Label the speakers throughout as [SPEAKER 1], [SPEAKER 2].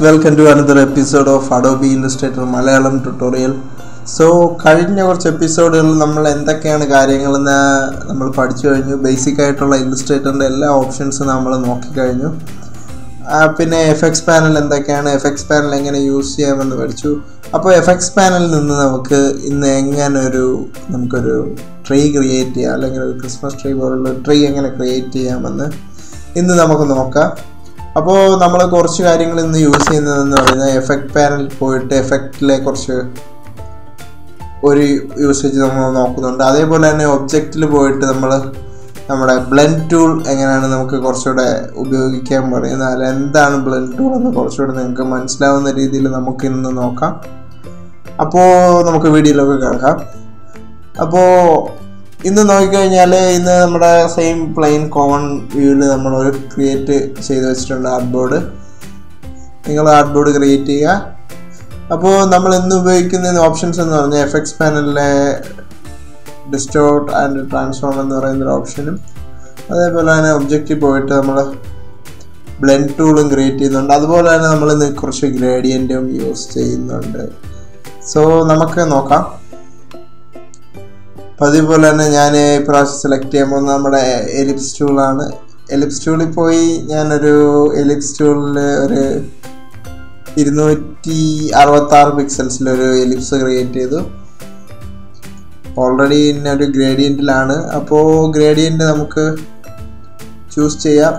[SPEAKER 1] welcome to another episode of Adobe Illustrator Malayalam tutorial. So, കഴിഞ്ഞ കുറച്ച് എപ്പിസോഡുകളിൽ നമ്മൾ എന്തൊക്കെയാണ് കാര്യങ്ങളെന്ന് നമ്മൾ പഠിച്ചു കഴിഞ്ഞു. ബേസിക് ആയിട്ടുള്ള ഇല്ലുസ്ട്രേറ്ററിൻ്റെ എല്ലാ ഓപ്ഷൻസും നമ്മൾ നോക്കിക്കഴിഞ്ഞു. പിന്നെ FX പാനൽ എന്തൊക്കെയാണ്, FX പാനൽ എങ്ങനെ യൂസ് ചെയ്യാമെന്ന് പഠിച്ചു. അപ്പോൾ FX പാനലിൽ നിന്ന് നമുക്ക് ഇന്ന് എങ്ങനെ നമുക്കൊരു ട്രീ ക്രിയേറ്റ് ചെയ്യാം, അല്ലെങ്കിൽ ഒരു ക്രിസ്മസ് ട്രീ പോലുള്ള ട്രീ എങ്ങനെ ക്രിയേറ്റ് ചെയ്യാമെന്ന് ഇന്ന് നമുക്ക് നോക്കാം. അപ്പോൾ നമ്മൾ കുറച്ച് കാര്യങ്ങൾ ഇന്ന് യൂസ് ചെയ്യുന്നതെന്ന് പറയുന്നത് എഫക്റ്റ് പാനലിൽ പോയിട്ട് എഫക്റ്റിലെ കുറച്ച് ഒരു യൂസേജ് നമ്മൾ നോക്കുന്നുണ്ട്. അതേപോലെ തന്നെ ഒബ്ജക്റ്റിൽ പോയിട്ട് നമ്മുടെ ബ്ലെൻഡ് ടൂൾ എങ്ങനെയാണ് നമുക്ക് കുറച്ചുകൂടെ ഉപയോഗിക്കാൻ പറയുന്നത്, അല്ല എന്താണ് ബ്ലെൻഡ് ടൂൾ എന്ന് കുറച്ചുകൂടെ നിങ്ങൾക്ക് മനസ്സിലാവുന്ന രീതിയിൽ നമുക്ക് ഇന്ന് നോക്കാം. അപ്പോൾ നമുക്ക് വീഡിയോയിലൊക്കെ കിടക്കാം. അപ്പോൾ ഇന്ന് നോക്കിക്കഴിഞ്ഞാൽ ഇന്ന് നമ്മുടെ സെയിം പ്ലെയിൻ കോമൺ വ്യൂവിൽ നമ്മളൊരു ക്രിയേറ്റ് ചെയ്ത് വെച്ചിട്ടുണ്ട് ആർട്ട് ബോർഡ് ക്രിയേറ്റ് ചെയ്യുക. അപ്പോൾ നമ്മൾ ഇന്ന് ഉപയോഗിക്കുന്ന ഓപ്ഷൻസ് എന്ന് പറഞ്ഞാൽ FX പാനലിലെ ഡിസ്റ്റോർട്ട് ആൻഡ് ട്രാൻസ്ഫോം എന്ന് പറയുന്നൊരു ഓപ്ഷനും, അതേപോലെ തന്നെ ഒബ്ജക്റ്റിൽ പോയിട്ട് നമ്മൾ ബ്ലെൻഡ് ടൂളും ക്രിയേറ്റ് ചെയ്യുന്നുണ്ട്. അതുപോലെ തന്നെ നമ്മൾ ഇന്ന് കുറച്ച് ഗ്രേഡിയൻറ്റും യൂസ് ചെയ്യുന്നുണ്ട്. സോ നമുക്ക് നോക്കാം. അപ്പോൾ അതേപോലെ തന്നെ ഞാൻ ഇപ്രാവശ്യം സെലക്ട് ചെയ്യുമ്പോൾ നമ്മുടെ എലിപ്സ് ടൂളാണ്. എലിപ്സ് ടൂളിൽ പോയി ഞാനൊരു എലിപ്സ് ടൂളിൽ ഒരു 266 പിക്സൽസിലൊരു എലിപ്സ് ക്രിയേറ്റ് ചെയ്തു. ഓൾറെഡി ഇന്നൊരു ഗ്രേഡിയൻറ്റിലാണ്. അപ്പോൾ ഗ്രേഡിയൻറ്റ് നമുക്ക് ചൂസ് ചെയ്യാം.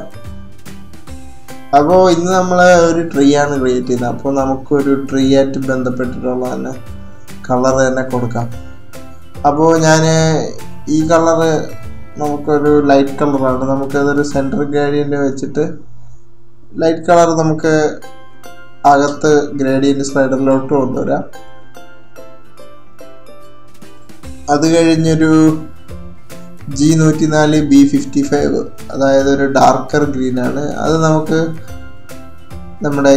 [SPEAKER 1] അപ്പോൾ ഇന്ന് നമ്മൾ ഒരു ട്രീ ആണ് ക്രിയേറ്റ് ചെയ്യുന്നത്. അപ്പോൾ നമുക്കൊരു ട്രീ ആയിട്ട് ബന്ധപ്പെട്ടിട്ടുള്ള തന്നെ കളർ തന്നെ കൊടുക്കാം. അപ്പോൾ ഞാൻ ഈ കളറ് നമുക്കൊരു ലൈറ്റ് കളറാണ്. നമുക്കതൊരു സെൻറ്റർ ഗ്രേഡിയൻ്റ് വെച്ചിട്ട് ലൈറ്റ് കളർ നമുക്ക് അകത്ത് ഗ്രേഡിയൻ്റ് സ്ലൈഡറിലോട്ട് കൊണ്ടുവരാം. അത് കഴിഞ്ഞൊരു G104 B55, അതായത് ഒരു ഡാർക്കർ ഗ്രീനാണ്. അത് നമുക്ക് നമ്മുടെ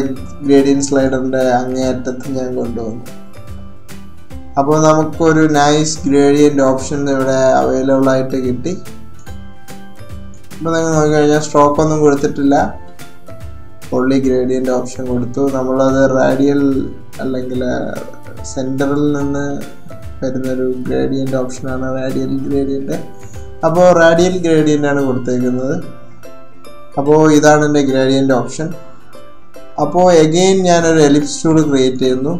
[SPEAKER 1] ഗ്രേഡിയൻ്റ് സ്ലൈഡറിൻ്റെ അങ്ങേയറ്റത്ത് ഞാൻ കൊണ്ടുവന്നു. അപ്പോൾ നമുക്കൊരു നൈസ് ഗ്രേഡിയൻ്റ് ഓപ്ഷൻ ഇവിടെ അവൈലബിൾ ആയിട്ട് കിട്ടി. അപ്പോൾ നിങ്ങൾ നോക്കിക്കഴിഞ്ഞാൽ സ്ട്രോക്കൊന്നും കൊടുത്തിട്ടില്ല, ഓൺലി ഗ്രേഡിയൻ്റ് ഓപ്ഷൻ കൊടുത്തു. നമ്മളത് റാഡിയൽ അല്ലെങ്കിൽ സെൻറ്ററിൽ നിന്ന് വരുന്നൊരു ഗ്രേഡിയൻ്റ് ഓപ്ഷനാണ് റാഡിയൽ ഗ്രേഡിയൻ്റ്. അപ്പോൾ റാഡിയൽ ഗ്രേഡിയൻ്റാണ് കൊടുത്തേക്കുന്നത്. അപ്പോൾ ഇതാണ് എൻ്റെ ഗ്രേഡിയൻ്റ് ഓപ്ഷൻ. അപ്പോൾ എഗെയിൻ ഞാനൊരു എലിപ്സ് ടൂൾ ക്രിയേറ്റ് ചെയ്യുന്നു.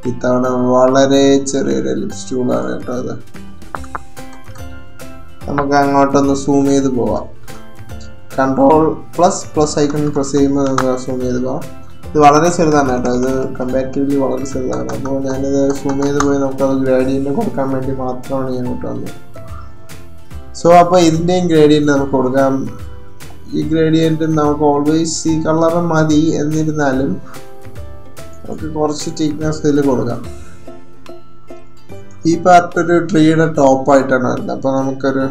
[SPEAKER 1] ഇത്തവണ വളരെ ചെറിയൊരു എലിപ്സ് ടൂളാണ് കേട്ടോ അത്. നമുക്ക് അങ്ങോട്ടൊന്ന് സൂം ചെയ്ത് പോവാം. Ctrl++ ഐക്കൺ പ്രസ് ചെയ്യുമ്പോൾ നമുക്ക് സൂം ചെയ്ത് പോവാം. ഇത് വളരെ ചെറുതാണ് കേട്ടോ, ഇത് കമ്പാരിറ്റീവ്ലി വളരെ ചെറുതാണ്. അപ്പോൾ ഞാനിത് സൂം ചെയ്ത് പോയി നമുക്കത് ഗ്രേഡിയൻ്റ് കൊടുക്കാൻ വേണ്ടി മാത്രമാണ് ഞാൻ ഇങ്ങോട്ട് വന്നത്. സോ അപ്പോൾ ഇതിൻ്റെയും ഗ്രേഡിയൻ്റ് നമുക്ക് കൊടുക്കാം. ഈ ഗ്രേഡിയൻ്റ് നമുക്ക് ഓൾവേസ് ഈ കളർ മതി, എന്നിരുന്നാലും നമുക്ക് കുറച്ച് തിക്നെസ് ഇതിൽ കൊടുക്കാം. ഈ പാർട്ട് ഒരു ട്രീയുടെ ടോപ്പായിട്ടാണ് വരുന്നത്. അപ്പോൾ നമുക്കൊരു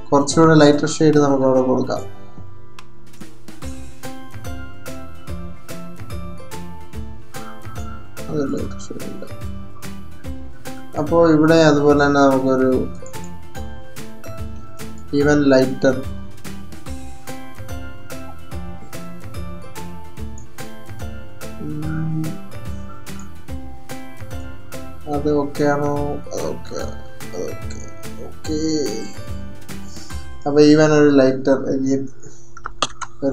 [SPEAKER 1] കുറച്ചുകൂടെ ലൈറ്റർ ഷെയ്ഡ് നമുക്ക് അവിടെ കൊടുക്കാം. അപ്പോൾ ഇവിടെ അതുപോലെ തന്നെ നമുക്കൊരു ഈവൻ ലൈറ്റർ അത് ഓക്കെ ആണോ? ഓക്കെ. അപ്പോൾ ഈവൻ ഒരു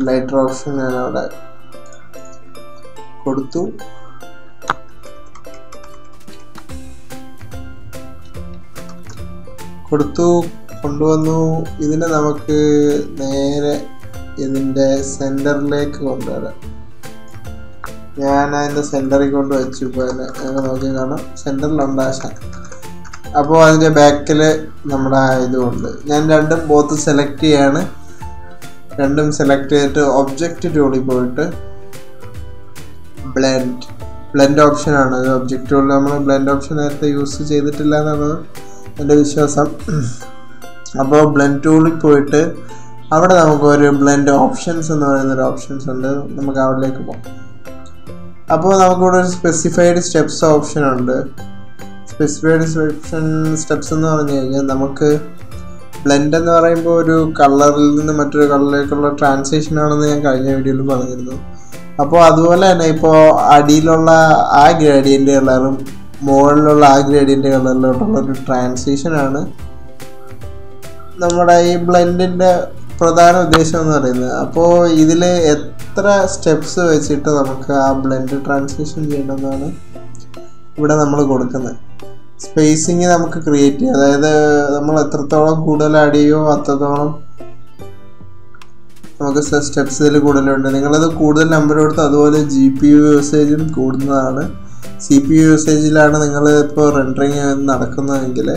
[SPEAKER 1] ലൈറ്റർ ഓപ്ഷൻ ഞാൻ അവിടെ കൊടുത്തു. കൊണ്ടുവന്നു. ഇതിനെ നമുക്ക് നേരെ ഇതിൻ്റെ സെൻറ്ററിലേക്ക് കൊണ്ടുവരാം. ഞാൻ അതിൻ്റെ സെൻറ്ററിൽ കൊണ്ട് വെച്ചു. ഇപ്പോൾ അതിനെ ഞങ്ങൾ നോക്കി കാണാം, സെൻറ്ററിലുണ്ടാശാൻ. അപ്പോൾ അതിൻ്റെ ബാക്കിൽ നമ്മുടെ ഇതുമുണ്ട്. ഞാൻ രണ്ടും ബോത്ത് സെലക്ട് ചെയ്യാണ്. രണ്ടും സെലക്ട് ചെയ്തിട്ട് ഒബ്ജക്റ്റ് ടൂളിൽ പോയിട്ട് ബ്ലെൻഡ് ഓപ്ഷനാണ് ഇത്. ഒബ്ജക്റ്റ് ടൂളിൽ നമ്മൾ ബ്ലെൻഡ് ഓപ്ഷൻ നേരത്തെ യൂസ് ചെയ്തിട്ടില്ല എന്നാണ് എൻ്റെ വിശ്വാസം. അപ്പോൾ ബ്ലെൻഡ് ടൂളിൽ പോയിട്ട് അവിടെ നമുക്കൊരു ബ്ലെൻഡ് ഓപ്ഷൻസ് എന്ന് പറയുന്നൊരു ഓപ്ഷൻസ് ഉണ്ട്. നമുക്ക് അവിടേക്ക് പോകാം. അപ്പോൾ നമുക്കിവിടെ ഒരു സ്പെസിഫൈഡ് സ്റ്റെപ്സ് ഓപ്ഷൻ ഉണ്ട്. സ്പെസിഫൈഡ് സ്റ്റെപ്സ് എന്ന് പറഞ്ഞു കഴിഞ്ഞാൽ നമുക്ക് ബ്ലെൻഡ് എന്ന് പറയുമ്പോൾ ഒരു കളറിൽ നിന്ന് മറ്റൊരു കളറിലേക്കുള്ള ട്രാൻസിഷൻ ആണെന്ന് ഞാൻ കഴിഞ്ഞ വീഡിയോയിൽ പറഞ്ഞിരുന്നു. അപ്പോൾ അതുപോലെ തന്നെ ഇപ്പോൾ അടിയിലുള്ള ആ ഗ്രേഡിയൻ്റ് കളറും മുകളിലുള്ള ആ ഗ്രേഡിയൻ്റ് കളറിലോട്ടുള്ള ഒരു ട്രാൻസിഷനാണ് നമ്മുടെ ഈ ബ്ലെൻഡിൻ്റെ പ്രധാന ഉദ്ദേശം എന്ന് പറയുന്നത്. അപ്പോൾ ഇതിൽ എത്ര സ്റ്റെപ്സ് വെച്ചിട്ട് നമുക്ക് ആ ബ്ലെൻഡ് ട്രാൻസിഷൻ ചെയ്യണമെന്നാണ് ഇവിടെ നമ്മൾ കൊടുക്കുന്നത്. സ്പേസിങ് നമുക്ക് ക്രിയേറ്റ് ചെയ്യാം, അതായത് നമ്മൾ എത്രത്തോളം കൂടുതൽ ആഡ് ചെയ്യുമോ അത്രത്തോളം നമുക്ക് സ്റ്റെപ്സ് ഇതിൽ കൂടുതലുണ്ട്. നിങ്ങളത് കൂടുതൽ നമ്പർ കൊടുത്ത് അതുപോലെ GPU യൂസേജും കൂടുന്നതാണ്. CPU യൂസേജിലാണ് നിങ്ങൾ ഇപ്പോൾ റെൻഡറിങ് നടക്കുന്നതെങ്കിൽ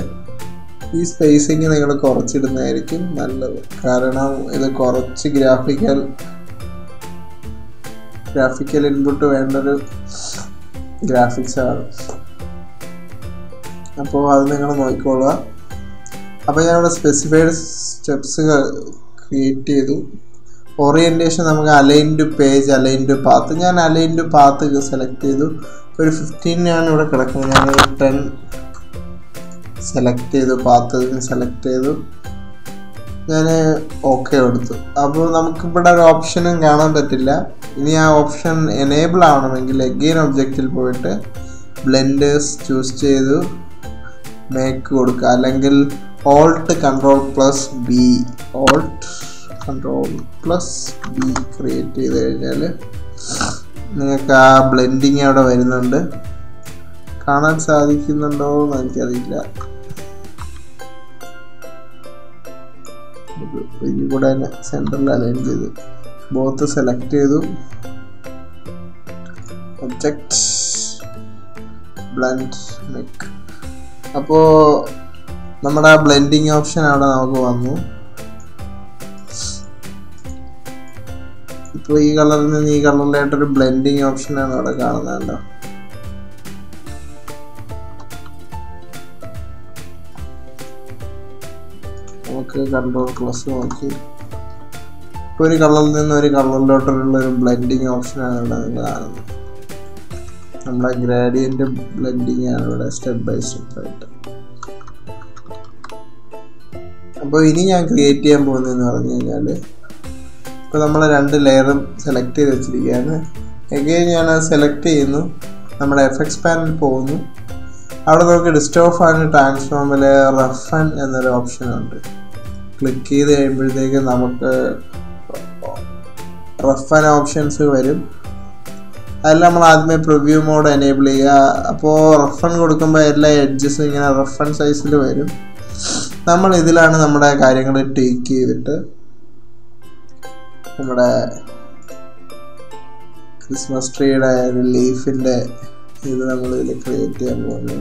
[SPEAKER 1] ഈ സ്പേസിങ് നിങ്ങൾ കുറച്ചിടുന്നതായിരിക്കും നല്ലത്. കാരണം ഇത് കുറച്ച് ഗ്രാഫിക്കൽ ഇൻപുട്ട് വേണ്ടൊരു ഗ്രാഫിക്സാണ്. അപ്പോൾ അത് നിങ്ങൾ നോക്കിക്കൊള്ളുക. അപ്പോൾ ഞാനിവിടെ സ്പെസിഫൈഡ് സ്റ്റെപ്സ് ക്രിയേറ്റ് ചെയ്തു. ഓറിയൻറ്റേഷൻ നമുക്ക് align to page, align to path. ഞാൻ അലൈൻ ടു പാത്ത് സെലക്ട് ചെയ്തു. ഒരു 15 ആണ് ഇവിടെ കിടക്കുന്നത്. ഞാനൊരു 10 സെലക്ട് ചെയ്തു, പാത്ത് സെലക്ട് ചെയ്തു, ഞാൻ ഓക്കെ കൊടുത്തു. അപ്പോൾ നമുക്കിവിടെ ഒരു ഓപ്ഷനും കാണാൻ പറ്റില്ല. ഇനി ആ ഓപ്ഷൻ എനേബിൾ ആവണമെങ്കിൽ അഗെയിൻ ഒബ്ജക്റ്റിൽ പോയിട്ട് ബ്ലെൻഡേഴ്സ് ചൂസ് ചെയ്തു മേക്ക് കൊടുക്കുക, അല്ലെങ്കിൽ Alt+Ctrl+B ക്രിയേറ്റ് ചെയ്ത് കഴിഞ്ഞാൽ നിങ്ങൾക്ക് ആ ബ്ലെൻഡിങ് അവിടെ വരുന്നുണ്ട്. കാണാൻ സാധിക്കുന്നുണ്ടോ എന്ന് എനിക്കറിയില്ല. ഇതിൽ കൂടെ തന്നെ സെൻറ്ററിൽ അലൈൻ ചെയ്തു, ബോത്ത് സെലക്ട് ചെയ്തു, ഒബ്ജക്റ്റ് ബ്ലെൻഡ് മേക്ക്. അപ്പോൾ നമ്മുടെ ആ ബ്ലെൻഡിങ് ഓപ്ഷൻ അവിടെ നമുക്ക് വന്നു. ഇപ്പോൾ ഈ കളറിൽ നിന്ന് ഈ കളറിലായിട്ടൊരു ബ്ലെൻഡിങ് ഓപ്ഷനാണ് അവിടെ കാണുന്നത്. നമുക്ക് Ctrl+ നോക്കി ഇപ്പോൾ ഒരു കളറിൽ നിന്ന് ഒരു കളറിലോട്ടുള്ള ഒരു ബ്ലെൻഡിങ് ഓപ്ഷനാണ് ഇവിടെ നിങ്ങൾ കാണുന്നത്. നമ്മുടെ ഗ്രേഡിയൻ്റ് ബ്ലെൻഡിങ് ആണ് ഇവിടെ സ്റ്റെപ്പ് ബൈ സ്റ്റെപ്പ് ആയിട്ട്. അപ്പോൾ ഇനി ഞാൻ ക്രിയേറ്റ് ചെയ്യാൻ പോകുന്നതെന്ന് പറഞ്ഞു കഴിഞ്ഞാൽ, ഇപ്പോൾ നമ്മൾ 2 ലെയറും സെലക്ട് ചെയ്ത് വെച്ചിരിക്കുകയാണ്. എഗെയിൻ ഞാനത് സെലക്ട് ചെയ്യുന്നു, നമ്മുടെ FX പാനൽ പോകുന്നു. അവിടെ നമുക്ക് ഡിസ്റ്റോപ്പ് ആൻഡ് ട്രാൻസ്ഫോമിൽ റഫൻ എന്നൊരു ഓപ്ഷനുണ്ട്. ക്ലിക്ക് ചെയ്ത് കഴിയുമ്പോഴത്തേക്ക് നമുക്ക് റഫൻ ഓപ്ഷൻസ് വരും. അതിൽ നമ്മൾ ആദ്യമേ പ്രിവ്യൂ മോഡ് എനേബിൾ ചെയ്യുക. അപ്പോൾ റഫൻ കൊടുക്കുമ്പോൾ എല്ലാ എഡ്ജസും ഇങ്ങനെ റഫൻ സൈസിൽ വരും. നമ്മൾ ഇതിലാണ് നമ്മുടെ കാര്യങ്ങൾ ടേക്ക് ചെയ്തിട്ട് നമ്മുടെ ക്രിസ്മസ് ട്രീയുടെ ഒരു ലീഫിൻ്റെ ഇത് നമ്മൾ ഇതിൽ ക്രിയേറ്റ് ചെയ്യാൻ പോകുന്നു.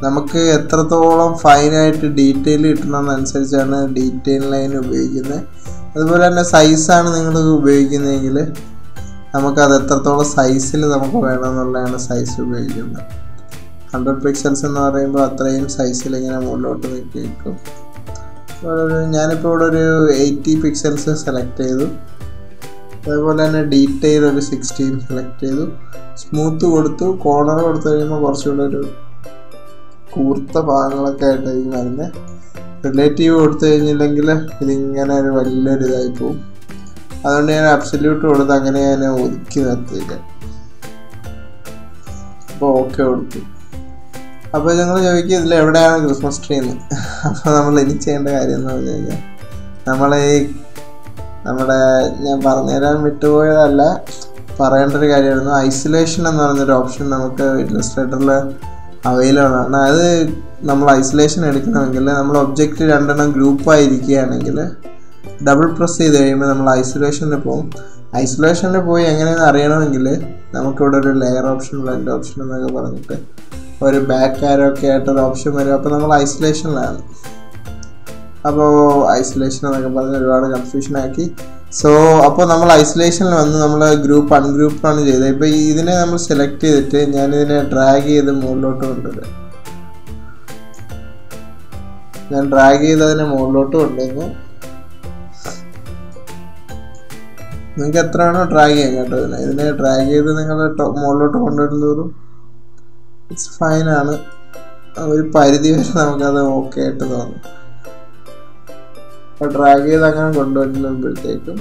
[SPEAKER 1] നമുക്ക് എത്രത്തോളം ഫൈനായിട്ട് ഡീറ്റെയിൽ കിട്ടണമെന്നനുസരിച്ചാണ് ഡീറ്റെയിൽ ലൈൻ ഉപയോഗിക്കുന്നത്. അതുപോലെ തന്നെ സൈസാണ് നിങ്ങൾ ഉപയോഗിക്കുന്നതെങ്കിൽ നമുക്കത് എത്രത്തോളം സൈസിൽ നമുക്ക് വേണമെന്നുള്ളതാണ് സൈസ് ഉപയോഗിക്കുന്നത്. 100 പിക്സൽസ് എന്ന് പറയുമ്പോൾ അത്രയും സൈസിൽ ഇങ്ങനെ മുകളിലോട്ട് നിൽക്കും. ഞാനിപ്പോൾ ഇവിടെ ഒരു 80 പിക്സൽസ് സെലക്ട് ചെയ്തു. അതേപോലെ തന്നെ ഡീറ്റെയിൽ ഒരു 16 സെലക്ട് ചെയ്തു. സ്മൂത്ത് കൊടുത്തു. കോർണർ കൊടുത്തു കഴിയുമ്പോൾ കുറച്ചുകൂടെ ഒരു കൂർത്ത ഭാഗങ്ങളൊക്കെ ആയിട്ടായിരിക്കും വരുന്നത്. റിലേറ്റീവ് കൊടുത്തു കഴിഞ്ഞില്ലെങ്കിൽ ഇതിങ്ങനെ ഒരു വലിയൊരു ഇതായി പോകും. അതുകൊണ്ട് ഞാൻ അബ്സല്യൂട്ട് കൊടുത്ത് അങ്ങനെ ഞാൻ ഒതുക്കി നിർത്തിയില്ല. അപ്പോൾ ഓക്കെ കൊടുത്തു. അപ്പോൾ ഞങ്ങൾ ചോദിക്കും ഇതിൽ എവിടെയാണ് ക്രിസ്മസ് ട്രീ എന്ന്. അപ്പോൾ നമ്മൾ ഇനി ചെയ്യേണ്ട കാര്യം എന്ന് പറഞ്ഞു കഴിഞ്ഞാൽ, നമ്മുടെ ഞാൻ പറഞ്ഞുതരാൻ വിട്ടുപോയതല്ല, പറയേണ്ടൊരു കാര്യമായിരുന്നു. ഐസൊലേഷൻ എന്ന് പറഞ്ഞൊരു ഓപ്ഷൻ നമുക്ക് ഇല്ലസ്ട്രേറ്ററിൽ അവൈലബിൾ ആണ്. അത് നമ്മൾ ഐസൊലേഷൻ എടുക്കണമെങ്കിൽ നമ്മൾ ഒബ്ജക്റ്റ് 2 ഗ്രൂപ്പായിരിക്കുകയാണെങ്കിൽ ഡബിൾ പ്രസ് ചെയ്ത് കഴിയുമ്പോൾ നമ്മൾ ഐസൊലേഷനിൽ പോകും. ഐസൊലേഷനിൽ പോയി എങ്ങനെയെന്ന് അറിയണമെങ്കിൽ നമുക്കിവിടെ ഒരു ലെയർ ഓപ്ഷൻ, ബ്ലെൻഡ് ഓപ്ഷൻ എന്നൊക്കെ പറഞ്ഞിട്ട് ഒരു ബാക്ക് ആരോ ഒക്കെ ആയിട്ടൊരു ഓപ്ഷൻ വരും. അപ്പോൾ നമ്മൾ ഐസൊലേഷനിലാണ്. അപ്പോൾ ഐസൊലേഷൻ എന്നൊക്കെ പറഞ്ഞ് ഒരുപാട് കൺഫ്യൂഷനാക്കി. അപ്പോൾ നമ്മൾ ഐസൊലേഷനിൽ വന്ന് നമ്മൾ ഗ്രൂപ്പ് അൺഗ്രൂപ്പാണ് ചെയ്തത്. ഇപ്പോൾ ഇതിനെ നമ്മൾ സെലക്ട് ചെയ്തിട്ട് ഞാനിതിനെ ഡ്രാഗ് ചെയ്ത് മുകളിലോട്ട് കൊണ്ടുവരാം. ഞാൻ ഡ്രാഗ് ചെയ്ത് അതിനെ മുകളിലോട്ട് കൊണ്ടുവന്നു. നിങ്ങൾക്ക് എത്ര വേണോ ഡ്രാഗ് ചെയ്യാം കേട്ടോ. ഇതിനെ ഡ്രാഗ് ചെയ്ത് നിങ്ങൾ മുകളിലോട്ട് കൊണ്ടുവരുന്നതോറും ഇറ്റ്സ് ഫൈനാണ്. ഒരു പരിധി വരെ നമുക്കത് ഓക്കെ ആയിട്ട് തോന്നും. അപ്പോൾ ഡ്രാഗ് ചെയ്ത് അങ്ങനെ കൊണ്ടുവരുമ്പോഴത്തേക്കും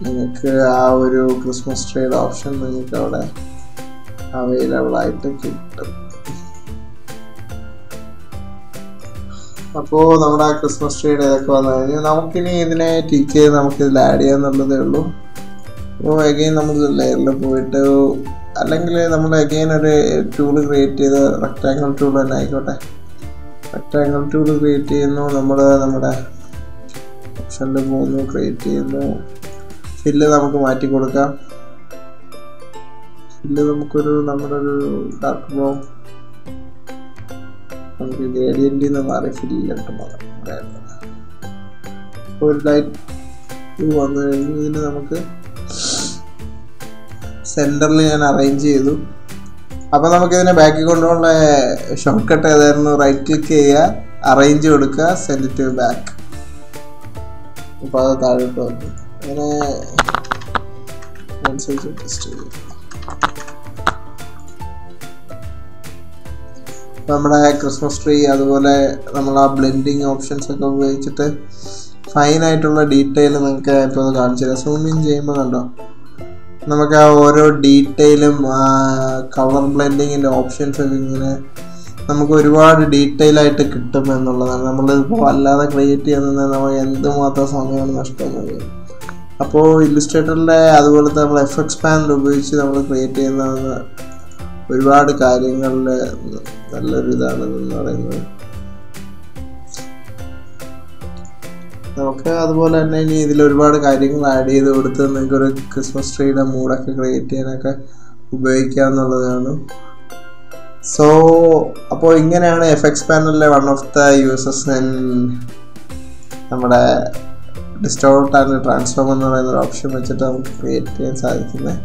[SPEAKER 1] നിങ്ങൾക്ക് ആ ഒരു ക്രിസ്മസ് ട്രീയുടെ ഓപ്ഷൻ നിങ്ങൾക്ക് അവിടെ അവൈലബിൾ ആയിട്ട് കിട്ടും. അപ്പോൾ നമ്മുടെ ക്രിസ്മസ് ട്രീയുടെ ഇതൊക്കെ വന്നു കഴിഞ്ഞാൽ നമുക്കിനി ഇതിനെ ടീച്ച് ചെയ്ത് നമുക്കിതിൽ ആഡ് ചെയ്യാന്നുള്ളതേ ഉള്ളൂ. അപ്പോൾ അഗെയിൻ നമുക്ക് ലെയറിൽ പോയിട്ട്, അല്ലെങ്കിൽ നമ്മൾ അഗെയിൻ ഒരു ടൂൾ ക്രിയേറ്റ് ചെയ്ത്, റെക്റ്റാങ്കിൾ ടൂൾ തന്നെ ആയിക്കോട്ടെ, റെക്റ്റാങ്കിൾ ടൂൾ ക്രിയേറ്റ് ചെയ്യുന്നു. നമ്മൾ നമ്മുടെ ഓപ്ഷനിൽ പോകുന്നു, ക്രിയേറ്റ് ചെയ്യുന്നു. ഫില്ല് നമുക്ക് മാറ്റി കൊടുക്കാം. ഫില്ല് നമുക്കൊരു നമ്മുടെ ഒരു ഡാർക്ക് ബ്രൗൺ, നമുക്ക് ഗ്രേഡിയൻറ്റിൽ നിന്ന് മാറി ഫില്ലിലിട്ട് മാറാം. ഒരു ലൈറ്റ് വന്നു കഴിഞ്ഞ് ഇതിന് നമുക്ക് സെൻറ്ററിൽ ഞാൻ അറേഞ്ച് ചെയ്തു. അപ്പോൾ നമുക്കിതിനെ ബാക്കിൽ കൊണ്ടുള്ള ഷോർട്ട് കട്ട് ഏതായിരുന്നു? റൈറ്റ് ക്ലിക്ക് ചെയ്യുക, അറേഞ്ച് കൊടുക്കുക, സെൻഡ് ടു ബാക്ക്. അപ്പോൾ അത് താഴോട്ട് വന്നു. അങ്ങനെ ടെസ്റ്റ് ചെയ്തു. നമ്മുടെ ക്രിസ്മസ് ട്രീ അതുപോലെ നമ്മൾ ആ ബ്ലെൻഡിങ് ഓപ്ഷൻസ് ഒക്കെ ഉപയോഗിച്ചിട്ട് ഫൈനായിട്ടുള്ള ഡീറ്റെയിൽ നിങ്ങൾക്ക് ഇപ്പോൾ അത് കാണിച്ചു തരാം. സൂം ഇൻ ചെയ്യുമ്പോൾ കണ്ടോ, നമുക്ക് ആ ഓരോ ഡീറ്റെയിലും കളർ ബ്ലെൻഡിങ്ങിൻ്റെ ഓപ്ഷൻസ് ഒക്കെ ഇങ്ങനെ നമുക്ക് ഒരുപാട് ഡീറ്റെയിൽ ആയിട്ട് കിട്ടും എന്നുള്ളതാണ്. നമ്മളിപ്പോൾ അല്ലാതെ ക്രിയേറ്റ് ചെയ്യുന്നത് നമുക്ക് എന്തുമാത്രം സമയമാണ് നഷ്ടമാകുന്നത്. അപ്പോൾ ഇല്ലുസ്ട്രേറ്ററിൻ്റെ അതുപോലത്തെ നമ്മൾ എഫക്ട്സ് പാനൽ ഉപയോഗിച്ച് നമ്മൾ ക്രിയേറ്റ് ചെയ്യുന്ന ഒരുപാട് കാര്യങ്ങളിൽ നല്ലൊരു ഇതാണെന്ന് പറയുന്നത്. നമുക്ക് അതുപോലെ തന്നെ ഇനി ഇതിൽ ഒരുപാട് കാര്യങ്ങൾ ആഡ് ചെയ്ത് കൊടുത്ത് നിങ്ങൾക്കൊരു ക്രിസ്മസ് ട്രീയുടെ മൂഡൊക്കെ ക്രിയേറ്റ് ചെയ്യാനൊക്കെ ഉപയോഗിക്കാമെന്നുള്ളതാണ്. സോ അപ്പോൾ ഇങ്ങനെയാണ് എഫക്ട്സ് പാനലിലെ വൺ ഓഫ് ദ യൂസസ് നമ്മുടെ ഡിസ്റ്റോർട്ട് ആൻഡ് ട്രാൻസ്ഫോം എന്ന് പറയുന്നൊരു ഓപ്ഷൻ വെച്ചിട്ട് നമുക്ക് ക്രിയേറ്റ് ചെയ്യാൻ സാധിക്കുന്നത്.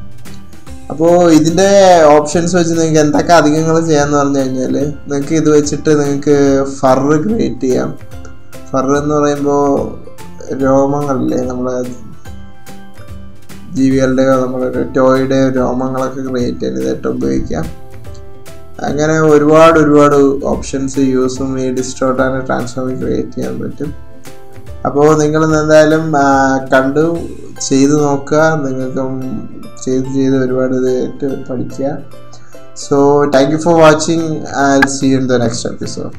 [SPEAKER 1] അപ്പോൾ ഇതിൻ്റെ ഓപ്ഷൻസ് വെച്ച് നിങ്ങൾക്ക് എന്തൊക്കെ അധികങ്ങൾ ചെയ്യാമെന്ന് പറഞ്ഞു കഴിഞ്ഞാൽ, നിങ്ങൾക്ക് ഇത് വെച്ചിട്ട് നിങ്ങൾക്ക് ഫറ് ക്രിയേറ്റ് ചെയ്യാം. ഫറ് എന്ന് പറയുമ്പോൾ രോമങ്ങളില്ലേ, നമ്മുടെ ജീവികളുടെയോ നമ്മളൊരു ടോയുടെ രോമങ്ങളൊക്കെ ക്രിയേറ്റ് ചെയ്യാൻ ഇതായിട്ട് ഉപയോഗിക്കാം. അങ്ങനെ ഒരുപാട് ഓപ്ഷൻസ് യൂസും ഈ ഡിസ്റ്റോർട്ട് ആൻഡ് ട്രാൻസ്ഫോം ക്രിയേറ്റ് ചെയ്യാൻ പറ്റും. അപ്പോൾ നിങ്ങൾ എന്തായാലും കണ്ടു ചെയ്ത് നോക്കുക, നിങ്ങൾക്കും ചെയ്ത് ഒരുപാട് ഇതായിട്ട് പഠിക്കുക. So thank you for watching. I'll see you in the next episode.